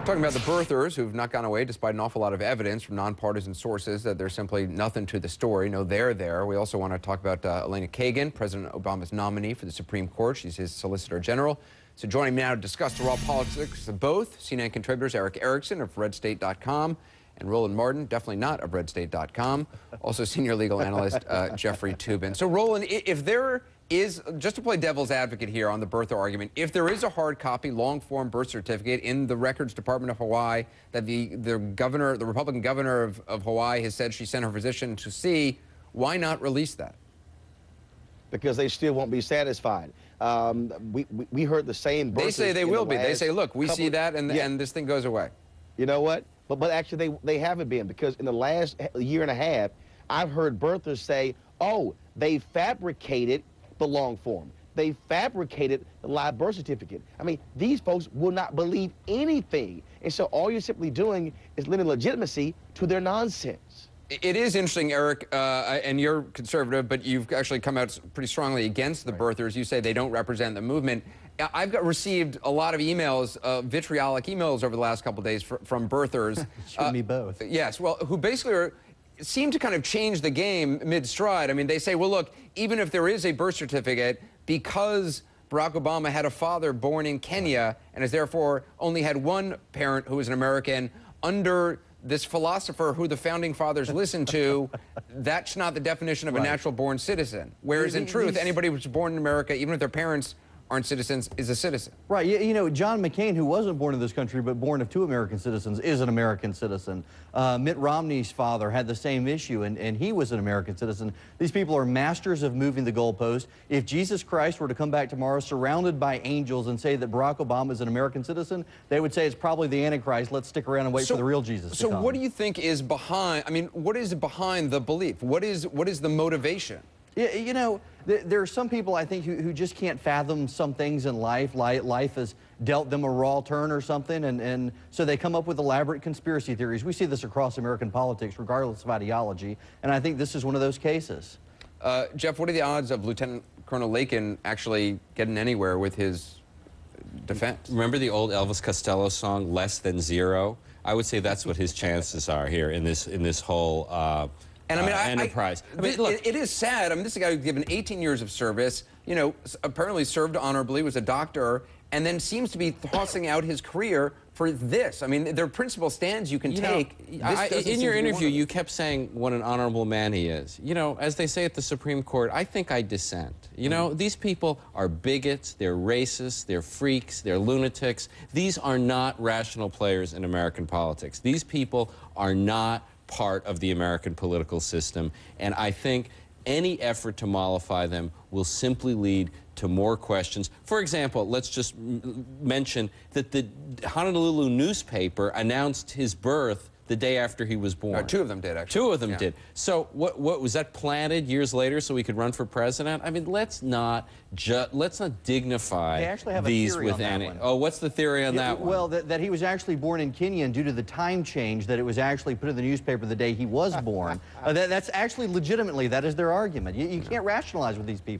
Talking about the birthers who've not gone away despite an awful lot of evidence from nonpartisan sources that there's simply nothing to the story. No, they're there. We also want to talk about Elena Kagan, President Obama's nominee for the Supreme Court. She's his Solicitor General. So joining me now to discuss the raw politics of both, CNN contributors Eric Erickson of RedState.com and Roland Martin, definitely not of RedState.com. Also senior legal analyst Jeffrey Toobin. So Roland, if there is, just to play devil's advocate here on the birther argument, if there is a hard copy, long-form birth certificate in the Records Department of Hawaii that the Republican governor of Hawaii has said she sent her physician to see, why not release that? Because they still won't be satisfied. We heard the same. They say they will be. They say, look, we see that, and this thing goes away. You know what? But actually, they haven't been, because in the last year and a half, I've heard birthers say, oh, they fabricated the long form. They fabricated the live birth certificate. I mean, these folks will not believe anything. And so all you're simply doing is lending legitimacy to their nonsense. It is interesting, Eric, and you're conservative, but you've actually come out pretty strongly against the birthers. You say they don't represent the movement. I've received a lot of emails, vitriolic emails over the last couple of days from birthers. Me both. Yes, well, who basically seem to kind of change the game mid-stride. I mean, they say, well, look, even if there is a birth certificate, because Barack Obama had a father born in Kenya and has therefore only had one parent who is an American, under this philosopher who the founding fathers listened to, that's not the definition of a natural-born citizen. Whereas in truth, anybody who's born in America, even if their parents aren't citizens, is a citizen. Right. You know, John McCain, who wasn't born in this country but born of two American citizens, is an American citizen. Mitt Romney's father had the same issue, and he was an American citizen. These people are masters of moving the goalpost. If Jesus Christ were to come back tomorrow surrounded by angels and say that Barack Obama is an American citizen, they would say it's probably the Antichrist. Let's stick around and wait for the real Jesus to come. So what do you think is behind, I mean, what is behind the belief? What is the motivation? You know, there are some people, I think, who just can't fathom some things in life. Life has dealt them a raw turn or something, and so they come up with elaborate conspiracy theories. We see this across American politics, regardless of ideology, and I think this is one of those cases. Jeff, what are the odds of Lieutenant Colonel Lakin actually getting anywhere with his defense? Remember the old Elvis Costello song, Less Than Zero? I would say that's what his chances are here in this whole and I mean, enterprise. I mean, look, it is sad. I mean, this is a guy who's given 18 years of service, you know, apparently served honorably, was a doctor, and then seems to be tossing out his career for this. I mean, there are principal stands you can take. In your interview, you kept saying what an honorable man he is. You know, as they say at the Supreme Court, I think I dissent. You know, these people are bigots, they're racists, they're freaks, they're lunatics. These are not rational players in American politics. These people are not part of the American political system, and I think any effort to mollify them will simply lead to more questions. For example, let's just mention that the Honolulu newspaper announced his birth the day after he was born. Two of them did, actually. Two of them did. So what was that planted years later so he could run for president? I mean, let's not dignify these with any. Oh, what's the theory on that one? Well, that he was actually born in Kenya, and due to the time change, that it was actually put in the newspaper the day he was born. That's actually legitimately, that is their argument. You can't rationalize with these people.